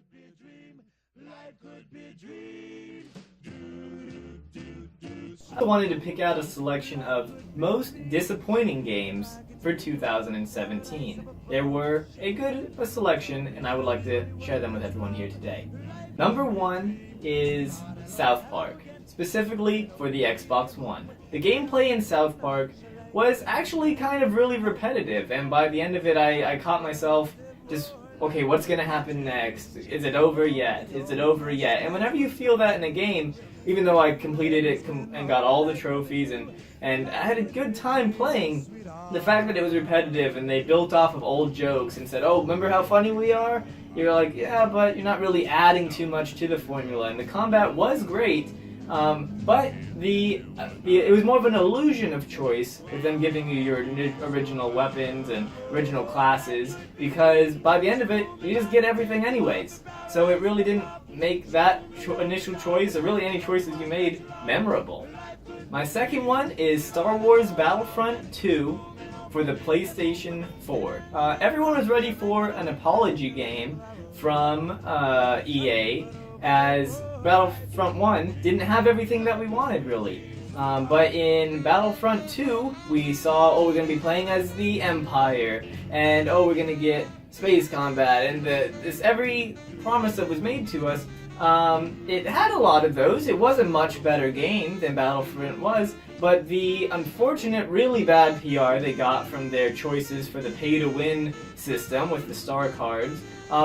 could be a dream. Life could be a dream. I wanted to pick out a selection of most disappointing games for 2017. There were a selection, and I would like to share them with everyone here today. Number 1 is South Park, specifically for the Xbox One. The gameplay in South Park was actually kind of really repetitive, and by the end of it I caught myself just, okay, what's gonna happen next? Is it over yet? Is it over yet? And whenever you feel that in a game, even though I completed it and got all the trophies and I had a good time playing, the fact that it was repetitive and they built off of old jokes and said, oh, remember how funny we are? You're like, yeah, but you're not really adding too much to the formula. And the combat was great, but it was more of an illusion of choice with them giving you your original weapons and original classes, because by the end of it, you just get everything anyways. So it really didn't make that initial choice, or really any choices you made, memorable. My second one is Star Wars Battlefront 2 for the PlayStation 4. Everyone was ready for an apology game from EA, as Battlefront 1 didn't have everything that we wanted, really. But in Battlefront 2, we saw, oh, we're going to be playing as the Empire, and oh, we're going to get space combat, and every promise that was made to us, it had a lot of those. It was a much better game than Battlefront was, but the unfortunate, really bad PR they got from their choices for the pay-to-win system with the star cards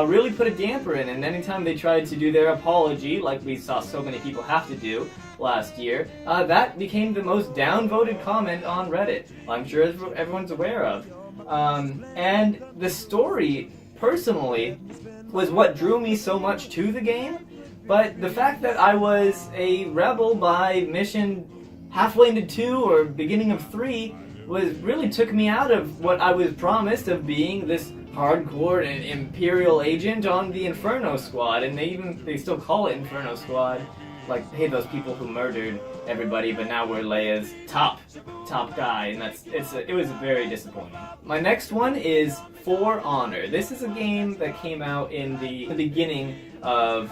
really put a damper in, and anytime they tried to do their apology, like we saw so many people have to do last year, that became the most downvoted comment on Reddit, I'm sure everyone's aware of. And the story, personally, was what drew me so much to the game, but the fact that I was a rebel by mission halfway into 2 or beginning of 3 really took me out of what I was promised of being this hardcore and Imperial agent on the Inferno Squad, and they still call it Inferno Squad, like, hey, those people who murdered everybody, but now we're Leia's top guy, and it was very disappointing. My next one is For Honor. This is a game that came out in the beginning of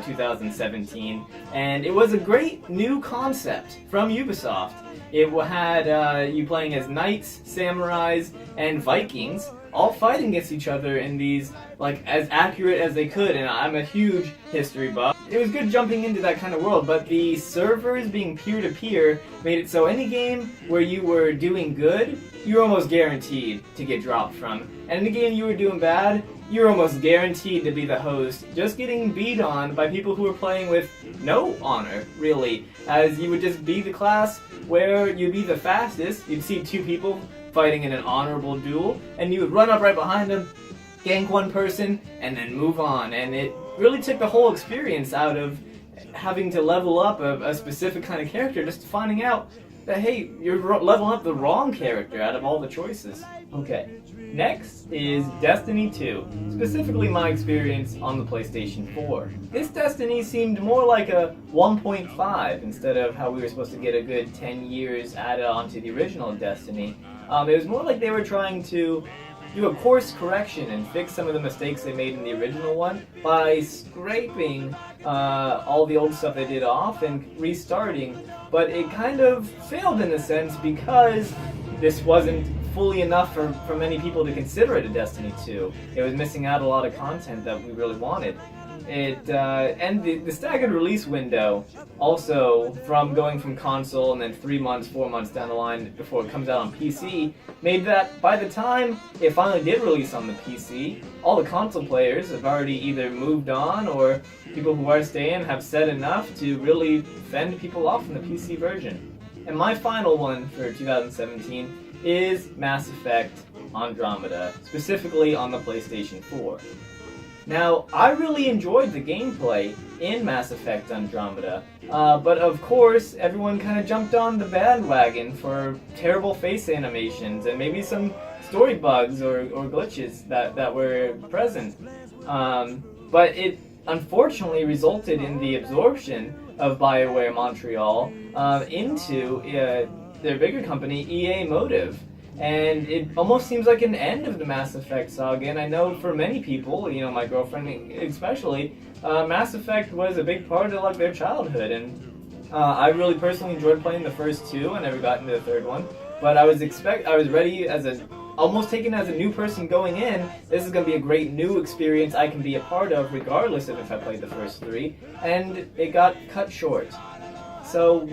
2017, and it was a great new concept from Ubisoft. It had you playing as knights, samurais, and Vikings, all fighting against each other in these, like, as accurate as they could, and I'm a huge history buff. It was good jumping into that kind of world, but the servers being peer-to-peer made it so any game where you were doing good, you were almost guaranteed to get dropped from. And in the game you were doing bad, you were almost guaranteed to be the host, just getting beat on by people who were playing with no honor, really, as you would just be the class where you'd be the fastest. You'd see 2 people fighting in an honorable duel, and you would run up right behind them, gank one person, and then move on. And it really took the whole experience out of having to level up a specific kind of character, just finding out that, hey, you're leveling up the wrong character out of all the choices. Okay, next is Destiny 2, specifically my experience on the PlayStation 4. This Destiny seemed more like a 1.5 instead of how we were supposed to get a good 10 years added onto the original Destiny. It was more like they were trying to do a course correction and fix some of the mistakes they made in the original one by scraping all the old stuff they did off and restarting, but it kind of failed in a sense because this wasn't fully enough for many people to consider it a Destiny 2. It was missing out a lot of content that we really wanted. And the staggered release window, also from going from console and then 3 months, 4 months down the line before it comes out on PC, made that by the time it finally did release on the PC, all the console players have already either moved on, or people who are staying have said enough to really fend people off from the PC version. And my final one for 2017 is Mass Effect Andromeda, specifically on the PlayStation 4. Now, I really enjoyed the gameplay in Mass Effect Andromeda, but of course, everyone kind of jumped on the bandwagon for terrible face animations and maybe some story bugs or glitches that were present. But it unfortunately resulted in the absorption of BioWare Montreal into their bigger company, EA Motive. and it almost seems like an end of the Mass Effect saga. And I know for many people, you know, my girlfriend especially, Mass Effect was a big part of like their childhood, and I really personally enjoyed playing the first two. I never got into the third one, but I was ready as almost taken as a new person going in. This is going to be a great new experience I can be a part of, regardless of if I played the first three, and it got cut short. So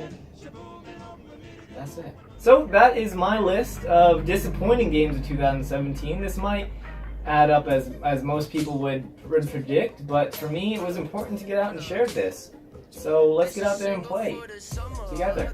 that's it. So that is my list of disappointing games of 2017. This might add up as most people would predict, but for me it was important to get out and share this. So let's get out there and play together.